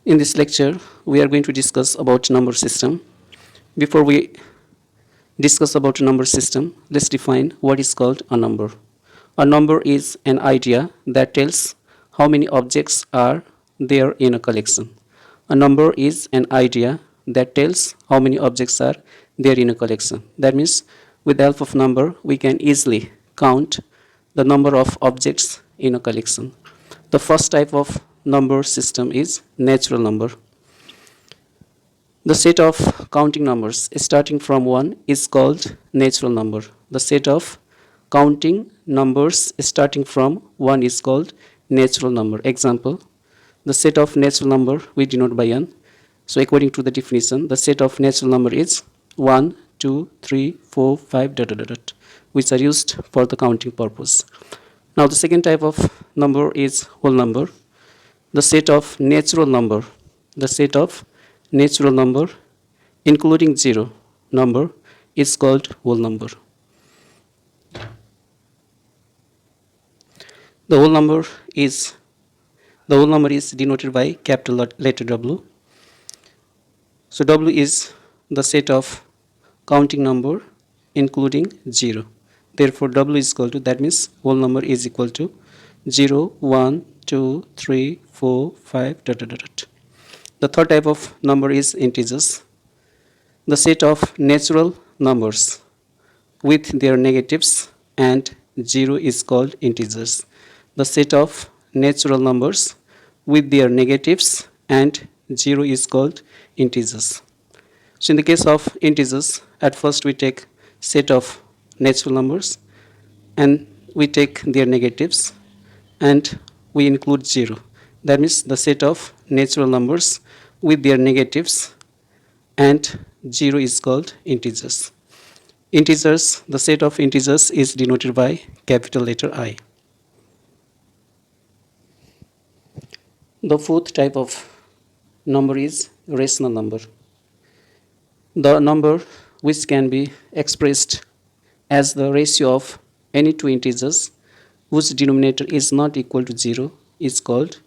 In this lecture, we are going to discuss about number system. Before we discuss about a number system, let's define what is called a number. A number is an idea that tells how many objects are there in a collection. A number is an idea that tells how many objects are there in a collection. That means with the help of number, we can easily count the number of objects in a collection. The first type of number system is natural number. The set of counting numbers starting from 1 is called natural number. The set of counting numbers starting from 1 is called natural number. Example, the set of natural number we denote by n. So according to the definition, the set of natural number is 1, 2, 3, 4, 5, which are used for the counting purpose. Now the second type of number is whole number. The set of natural number, including zero number, is called whole number. The whole number is denoted by capital letter W. So W is the set of counting number including 0. Therefore W is equal to, that means whole number is equal to 0, 1, 2, 3, 4, 5, The third type of number is integers. The set of natural numbers with their negatives and 0 is called integers. The set of natural numbers with their negatives and 0 is called integers. So in the case of integers, at first we take set of natural numbers and we take their negatives and we include 0. That means the set of natural numbers with their negatives and 0 is called integers. Integers, the set of integers is denoted by capital letter I. The fourth type of number is rational number. The number which can be expressed as the ratio of any two integers whose denominator is not equal to 0 is called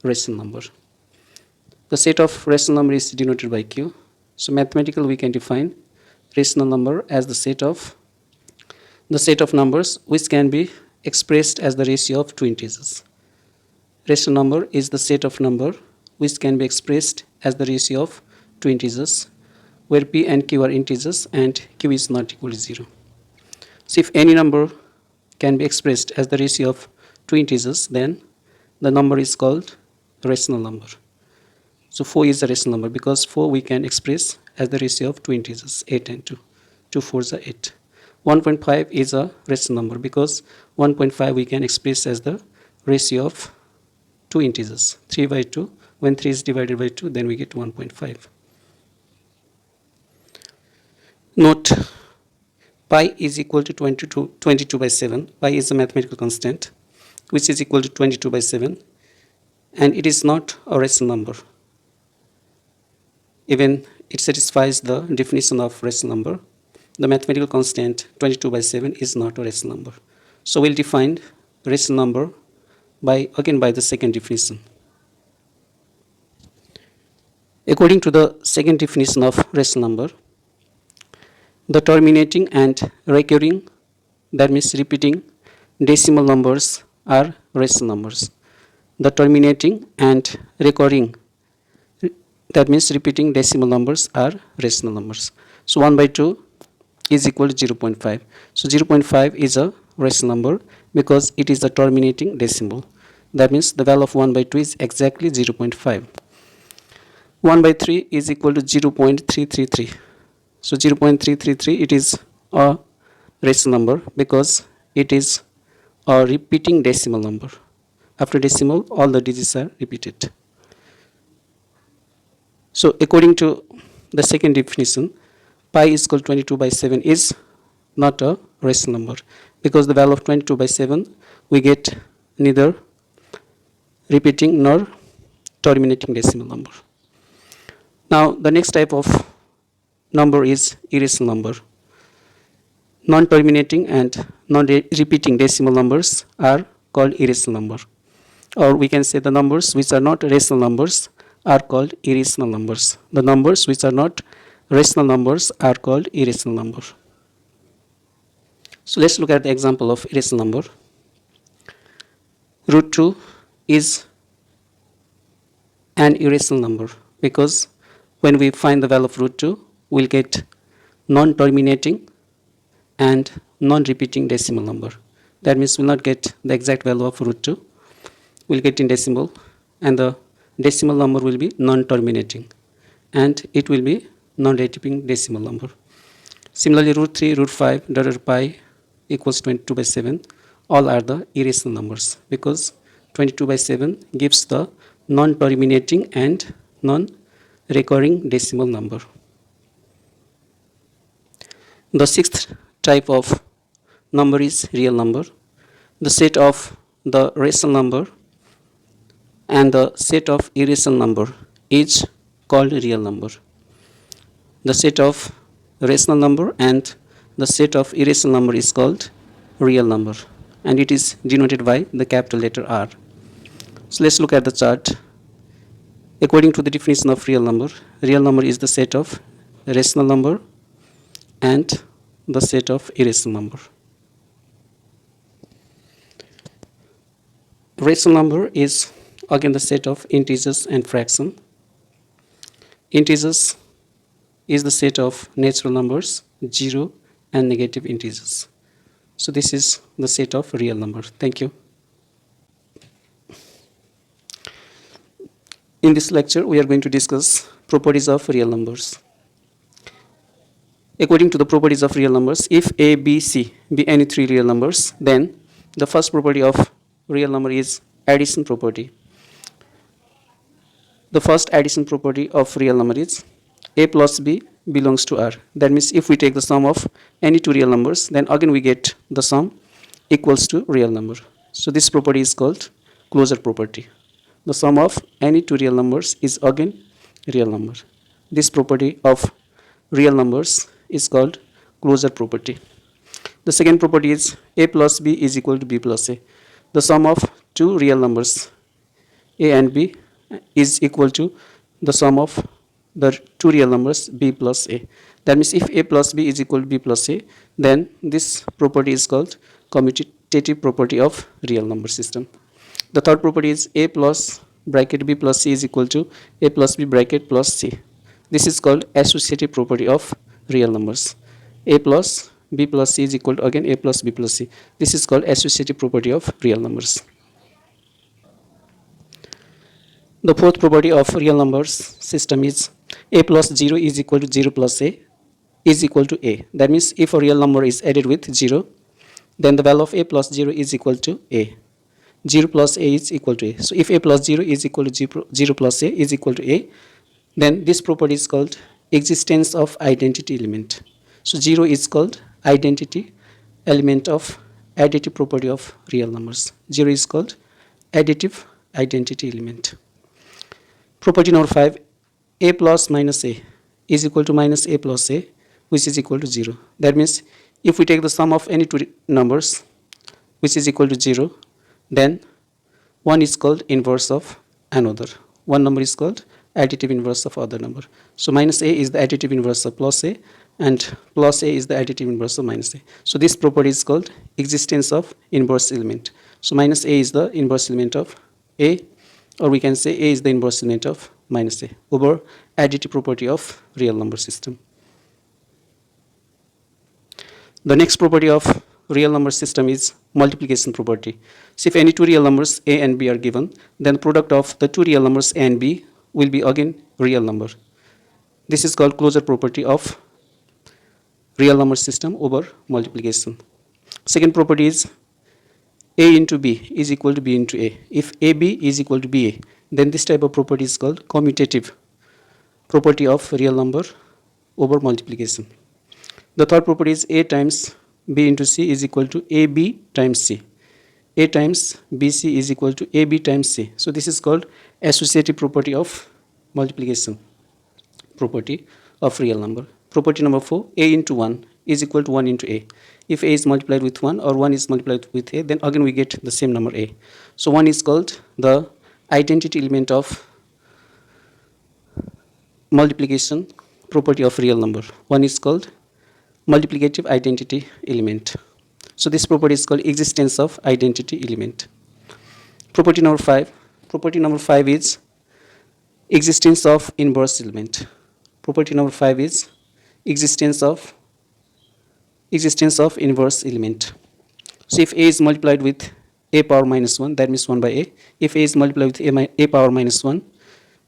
rational number. The set of rational number is denoted by Q. So mathematically we can define rational number as the set of numbers which can be expressed as the ratio of two integers. Rational number is the set of number which can be expressed as the ratio of two integers where P and Q are integers and Q is not equal to 0. So if any number can be expressed as the ratio of two integers, then the number is called rational number. So 4 is a rational number because 4 we can express as the ratio of two integers, 8 and 2. 2 4s are 8. 1.5 is a rational number because 1.5 we can express as the ratio of two integers, 3 by 2. When 3 is divided by 2, then we get 1.5. Note, pi is equal to 22 by 7. Pi is a mathematical constant which is equal to 22 by 7 and it is not a rational number. Even it satisfies the definition of rational number. The mathematical constant 22 by 7 is not a rational number. So we'll define rational number by the second definition. According to the second definition of rational number, the terminating and recurring, that means repeating, decimal numbers are rational numbers. The terminating and recurring, that means repeating decimal numbers, are rational numbers. So 1 by 2 is equal to 0.5. So 0.5 is a rational number because it is the terminating decimal. That means the value of 1 by 2 is exactly 0.5. 1 by 3 is equal to 0.333. So 0.333, it is a rational number because it is a repeating decimal number. After decimal, all the digits are repeated. So according to the second definition, pi is equal to 22 by 7 is not a rational number because the value of 22 by 7 we get neither repeating nor terminating decimal number. Now the next type of number is irrational number. Non-terminating and non-repeating decimal numbers are called irrational number. Or we can say the numbers which are not rational numbers are called irrational numbers. The numbers which are not rational numbers are called irrational number. So let's look at the example of irrational number. Root 2 is an irrational number because when we find the value of root 2, we'll get non-terminating and non-repeating decimal number. That means we'll not get the exact value of root 2. We'll get in decimal, and the decimal number will be non-terminating, and it will be non-repeating decimal number. Similarly, root 3, root 5, divided by pi equals 22 by 7. All are the irrational numbers because 22 by 7 gives the non-terminating and non-recurring decimal number. The sixth type of number is real number. The set of the rational number and the set of irrational number is called real number. The set of rational number and the set of irrational number is called real number, and it is denoted by the capital letter R. So let's look at the chart. According to the definition of real number is the set of rational number and the set of irrational number. Rational number is again the set of integers and fraction. Integers is the set of natural numbers, 0 and negative integers. So this is the set of real number. Thank you. In this lecture, we are going to discuss properties of real numbers. According to the properties of real numbers, if A, B, C be any three real numbers, then the first property of real number is addition property. The first addition property of real number is A plus B belongs to R. That means if we take the sum of any two real numbers, then again we get the sum equals to real number. So this property is called closure property. The sum of any two real numbers is again real number. This property of real numbers is called closure property. The second property is A plus B is equal to B plus A. The sum of two real numbers A and B is equal to the sum of the two real numbers B plus A. That means if A plus B is equal to B plus A, then this property is called commutative property of real number system. The third property is A plus bracket B plus C is equal to A plus B bracket plus C. This is called associative property of real numbers. A plus B plus C is equal to again A plus B plus C. This is called associative property of real numbers. The fourth property of real numbers system is A plus 0 is equal to 0 plus A is equal to A. That means if a real number is added with 0, then the value of A plus 0 is equal to A. 0 plus A is equal to A. So if A plus 0 is equal to 0 plus A is equal to A, then this property is called existence of identity element. So 0 is called identity element of additive property of real numbers. 0 is called additive identity element. Property number 5, A plus minus A is equal to minus A plus A, which is equal to 0. That means if we take the sum of any two numbers which is equal to 0, then one is called inverse of another. One number is called additive inverse of other number. So minus A is the additive inverse of plus A, and plus A is the additive inverse of minus A. So this property is called existence of inverse element. So minus A is the inverse element of A, or we can say A is the inverse element of minus A over additive property of real number system. The next property of real number system is multiplication property. So if any two real numbers A and B are given, then the product of the two real numbers A and B will be again real number. This is called closure property of real number system over multiplication. Second property is A into B is equal to B into A. If AB is equal to BA, then this type of property is called commutative property of real number over multiplication. The third property is A times B into C is equal to AB times C. A times BC is equal to AB times C. So this is called associative property of multiplication property of real number. Property number 4, A into 1 is equal to 1 into A. If A is multiplied with 1 or 1 is multiplied with A, then again we get the same number A. So 1 is called the identity element of multiplication property of real number. One is called multiplicative identity element. So this property is called existence of identity element. Property number 5. Property number 5 is existence of inverse element. Property number 5 is existence of inverse element. So if a is multiplied with a power minus 1, that means 1 by a. If a is multiplied with a power minus 1,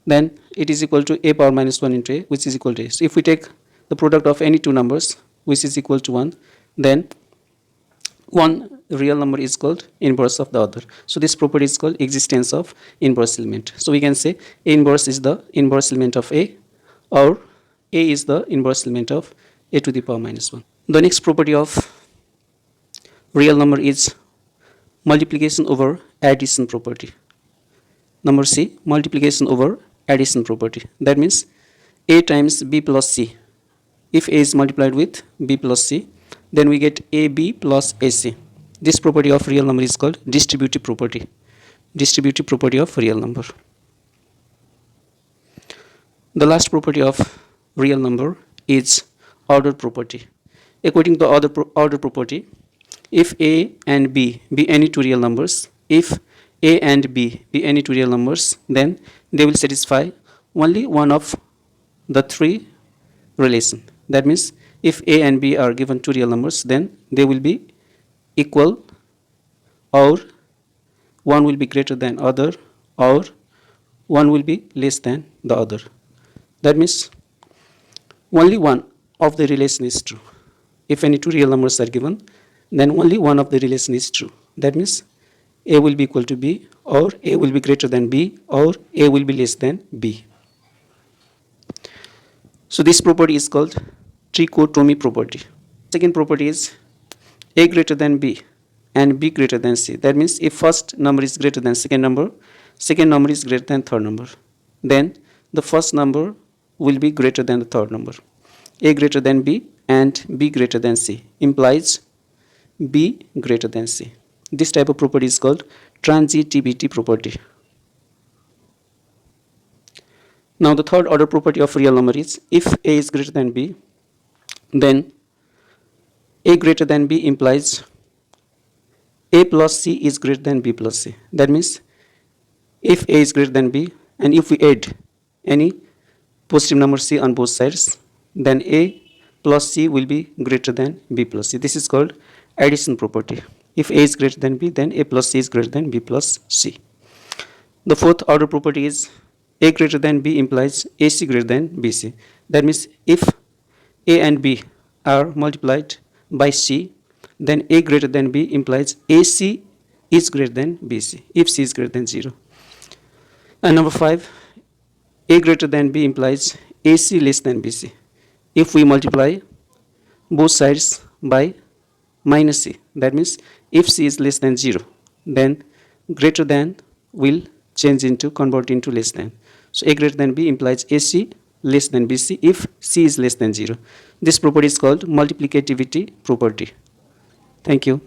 then it is equal to a power minus 1 into a, which is equal to a. So if we take the product of any two numbers which is equal to 1, then one real number is called inverse of the other. So this property is called existence of inverse element. So we can say a inverse is the inverse element of a, or a is the inverse element of a to the power minus 1. The next property of real number is multiplication over addition property. Number C, multiplication over addition property. That means a times b plus c. If a is multiplied with b plus c, then we get ab plus ac. This property of real number is called distributive property. Distributive property of real number. The last property of real number is order property. According to the order property, if a and b be any two real numbers, if a and b be any two real numbers, then they will satisfy only one of the three relation. That means if a and b are given two real numbers, then they will be equal, or one will be greater than other, or one will be less than the other. That means only one of the relation is true. If any two real numbers are given, then only one of the relation is true. That means a will be equal to b, or a will be greater than b, or a will be less than b. So this property is called trichotomy property. Second property is a greater than b and b greater than c. That means if first number is greater than second number is greater than third number, then the first number will be greater than the third number. A greater than b and b greater than c implies b greater than c. This type of property is called transitivity property. Now the third order property of real number is if a is greater than b, then a greater than b implies a plus c is greater than b plus c. That means if a is greater than b, and if we add any positive number c on both sides, then a plus c will be greater than b plus c. This is called addition property. If a is greater than b, then a plus c is greater than b plus c. The fourth order property is a greater than b implies ac greater than bc. That means if a and b are multiplied by c, then a greater than b implies ac is greater than bc if c is greater than 0. And number 5, a greater than b implies ac less than bc if we multiply both sides by minus c. That means if c is less than 0, then greater than will convert into less than. So a greater than b implies ac less than bc if c is less than 0. This property is called multiplicativity property. Thank you.